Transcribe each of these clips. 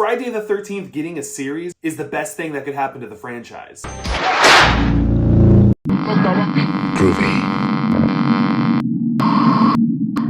Friday the 13th getting a series is the best thing that could happen to the franchise. Groovy.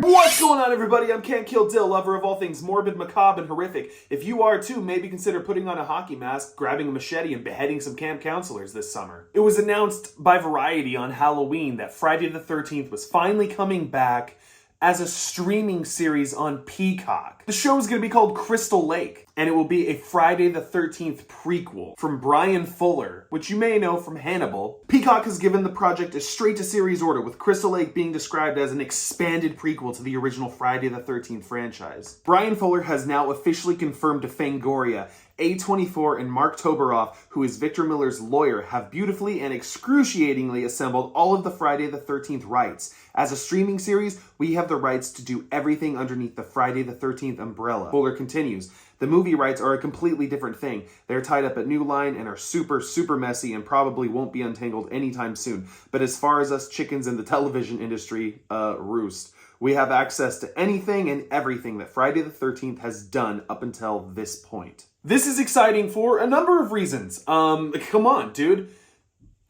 What's going on, everybody? I'm Can't Kill Dill, lover of all things morbid, macabre, and horrific. If you are too, maybe consider putting on a hockey mask, grabbing a machete, and beheading some camp counselors this summer. It was announced by Variety on Halloween that Friday the 13th was finally coming back as a streaming series on Peacock. The show is going to be called Crystal Lake, and it will be a Friday the 13th prequel from Bryan Fuller, which you may know from Hannibal. Peacock has given the project a straight-to-series order, with Crystal Lake being described as an expanded prequel to the original Friday the 13th franchise. Bryan Fuller has now officially confirmed to Fangoria A24 and Mark Toberoff, who is Victor Miller's lawyer, have beautifully and excruciatingly assembled all of the Friday the 13th rights. As a streaming series, we have the rights to do everything underneath the Friday the 13th umbrella. Fuller continues, the movie rights are a completely different thing. They're tied up at New Line and are super, super messy and probably won't be untangled anytime soon. But as far as us chickens in the television industry, roost, we have access to anything and everything that Friday the 13th has done up until this point. This is exciting for a number of reasons. Come on, dude.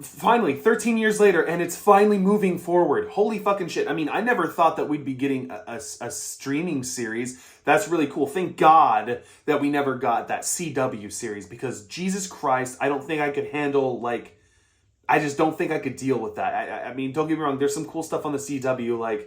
Finally, 13 years later, and it's finally moving forward. Holy fucking shit. I mean, I never thought that we'd be getting a streaming series. That's really cool. Thank God that we never got that CW series, because Jesus Christ, I don't think I could handle, I just don't think I could deal with that. I mean, don't get me wrong, there's some cool stuff on the CW,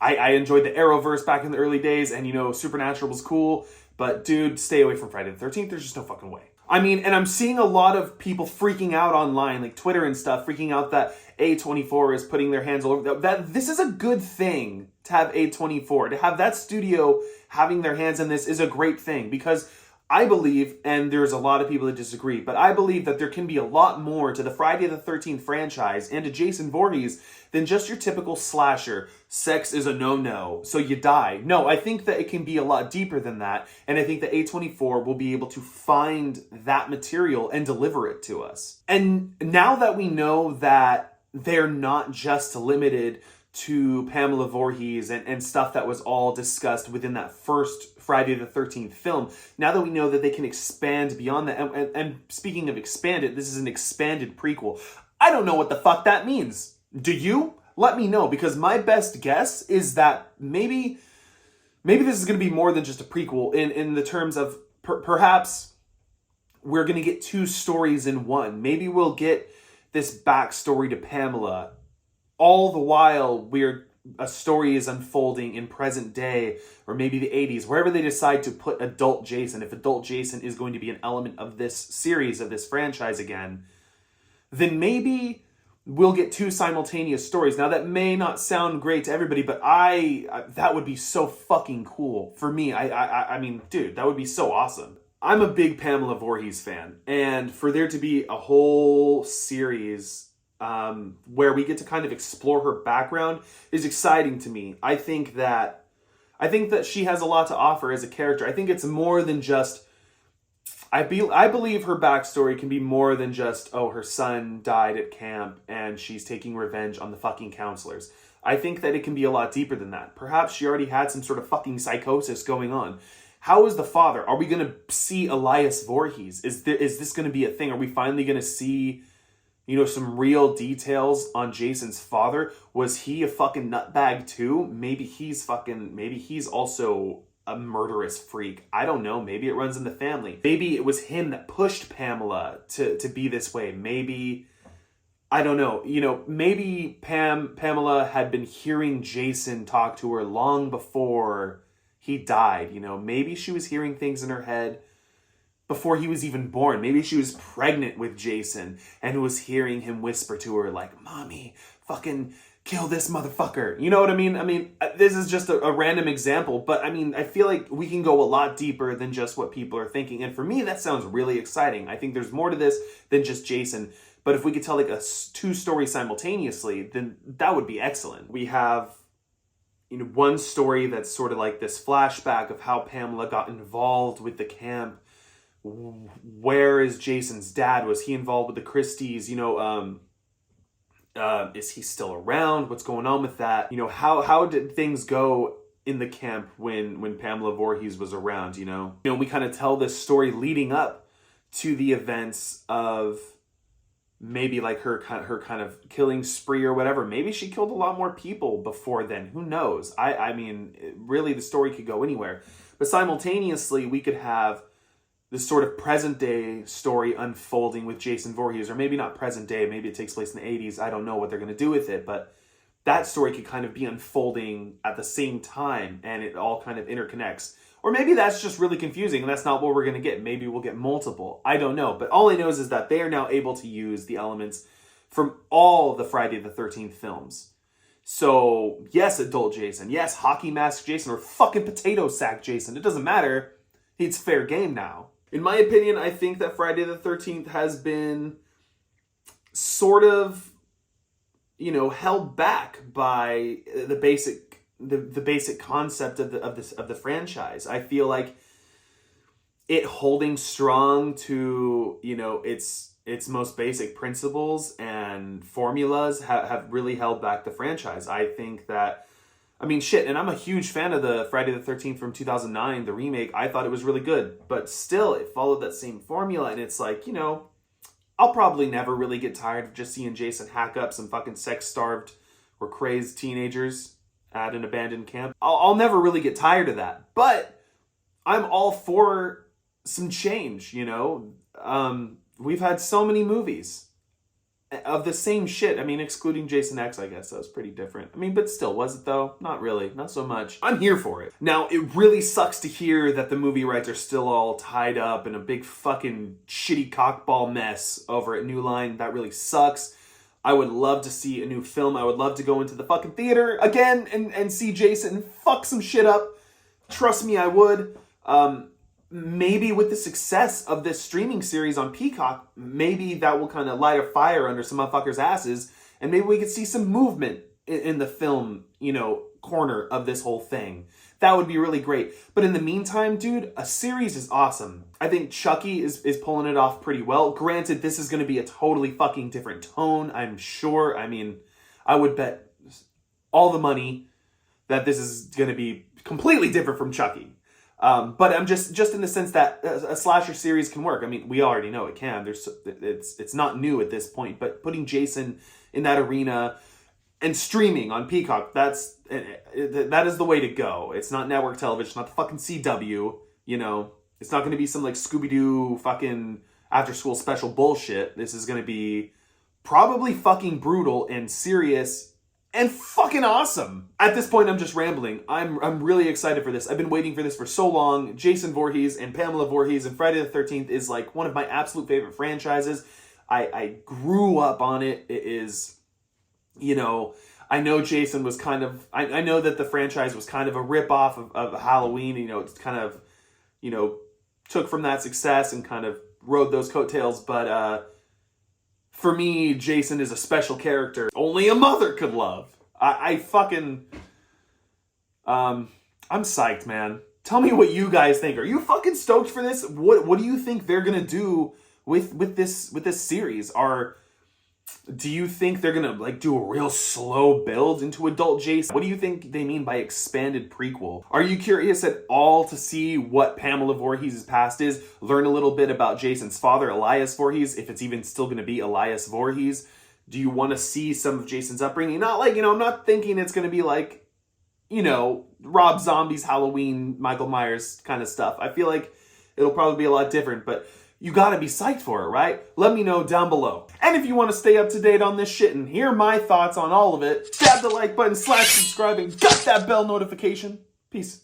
I enjoyed the Arrowverse back in the early days, and, Supernatural was cool, but dude, stay away from Friday the 13th. There's just no fucking way. I mean, and I'm seeing a lot of people freaking out online, like Twitter and stuff, freaking out that A24 is putting their hands all over that. This is a good thing to have A24. To have that studio having their hands in this is a great thing, because I believe, and there's a lot of people that disagree, but I believe that there can be a lot more to the Friday the 13th franchise and to Jason Voorhees than just your typical slasher. Sex is a no-no, so you die. No, I think that it can be a lot deeper than that, and I think that A24 will be able to find that material and deliver it to us. And now that we know that they're not just limited to Pamela Voorhees and stuff that was all discussed within that first Friday the 13th film, now that we know that they can expand beyond that, and speaking of expanded, this is an expanded prequel. I don't know what the fuck that means. Do you? Let me know, because my best guess is that maybe this is going to be more than just a prequel in the terms of perhaps we're going to get two stories in one. Maybe we'll get this backstory to Pamela, all the while a story is unfolding in present day, or maybe the 80s, wherever they decide to put adult Jason. If adult Jason is going to be an element of this series, of this franchise again, then maybe we'll get two simultaneous stories. Now, that may not sound great to everybody, but that would be so fucking cool for me. I mean, dude, that would be so awesome. I'm a big Pamela Voorhees fan, and for there to be a whole series where we get to kind of explore her background is exciting to me. I think that she has a lot to offer as a character. I think it's more than just, I believe her backstory can be more than just, oh, her son died at camp and she's taking revenge on the fucking counselors. I think that it can be a lot deeper than that. Perhaps she already had some sort of fucking psychosis going on. How is the father? Are we going to see Elias Voorhees? Is this going to be a thing? Are we finally going to see, some real details on Jason's father? Was he a fucking nutbag too? Maybe he's also a murderous freak. I don't know. Maybe it runs in the family. Maybe it was him that pushed Pamela to be this way. Maybe, I don't know. Maybe Pamela had been hearing Jason talk to her long before he died. Maybe she was hearing things in her head before he was even born. Maybe she was pregnant with Jason and was hearing him whisper to her, like, "Mommy, fucking kill this motherfucker." You know what I mean? I mean, this is just a random example, but I mean, I feel like we can go a lot deeper than just what people are thinking. And for me, that sounds really exciting. I think there's more to this than just Jason. But if we could tell two stories simultaneously, then that would be excellent. We have one story that's sort of like this flashback of how Pamela got involved with the camp. Where is Jason's dad? Was he involved with the Christies? Is he still around? What's going on with that? How did things go in the camp when Pamela Voorhees was around, you know? You know, we kind of tell this story leading up to the events of maybe like her kind of killing spree or whatever. Maybe she killed a lot more people before then. Who knows? I mean, really the story could go anywhere. But simultaneously, we could have this sort of present day story unfolding with Jason Voorhees, or maybe not present day, maybe it takes place in the 80s. I don't know what they're going to do with it, but that story could kind of be unfolding at the same time and it all kind of interconnects. Or maybe that's just really confusing and that's not what we're going to get. Maybe we'll get multiple. I don't know. But all I know is that they are now able to use the elements from all the Friday the 13th films. So, yes, adult Jason. Yes, hockey mask Jason or fucking potato sack Jason. It doesn't matter. It's fair game now. In my opinion, I think that Friday the 13th has been sort of, you know, held back by the basic concept of the franchise. I feel like it holding strong to, you know, its most basic principles and formulas have really held back the franchise. I think that, I mean, shit, and I'm a huge fan of the Friday the 13th from 2009, the remake. I thought it was really good, but still, it followed that same formula, and it's like, you know, I'll probably never really get tired of just seeing Jason hack up some fucking sex-starved or crazed teenagers at an abandoned camp. I'll never really get tired of that, but I'm all for some change, you know? We've had so many movies of the same shit. I mean, excluding Jason X, I guess that was pretty different. I mean, but still, was it though? Not really, not so much. I'm here for it. Now, it really sucks to hear that the movie rights are still all tied up in a big fucking shitty cockball mess over at New Line. That really sucks. I would love to see a new film. I would love to go into the fucking theater again and see Jason fuck some shit up. Trust me, I would. Maybe with the success of this streaming series on Peacock, maybe that will kind of light a fire under some motherfuckers' asses, and maybe we could see some movement in the film, you know, corner of this whole thing. That would be really great. But in the meantime, dude, a series is awesome. I think Chucky is pulling it off pretty well. Granted, this is going to be a totally fucking different tone, I'm sure. I mean, I would bet all the money that this is going to be completely different from Chucky. But I'm just in the sense that a slasher series can work. I mean, we already know it can. It's not new at this point, but putting Jason in that arena and streaming on Peacock, that is the way to go. It's not network television, not the fucking CW, you know. It's not going to be some like Scooby-Doo fucking after school special bullshit. This is going to be probably fucking brutal and serious and fucking awesome. At this point, I'm just rambling. I'm really excited for this. I've been waiting for this for so long. Jason Voorhees and Pamela Voorhees and Friday the 13th is like one of my absolute favorite franchises. I grew up on it. It is, you know, I know Jason was kind of, I know that the franchise was kind of a ripoff of Halloween. You know, it's kind of, you know, took from that success and kind of rode those coattails. But for me, Jason is a special character only a mother could love. I fucking, I'm psyched, man. Tell me what you guys think. Are you fucking stoked for this? What do you think they're gonna do with this series? Do you think they're gonna like do a real slow build into adult Jason? What do you think they mean by expanded prequel? Are you curious at all to see what Pamela Voorhees' past is? Learn a little bit about Jason's father, Elias Voorhees, if it's even still gonna be Elias Voorhees. Do you want to see some of Jason's upbringing? Not like, you know, I'm not thinking it's gonna be like, you know, Rob Zombie's Halloween, Michael Myers kind of stuff. I feel like it'll probably be a lot different, but you gotta be psyched for it, right? Let me know down below. And if you want to stay up to date on this shit and hear my thoughts on all of it, stab the like button, /subscribe, and got that bell notification. Peace.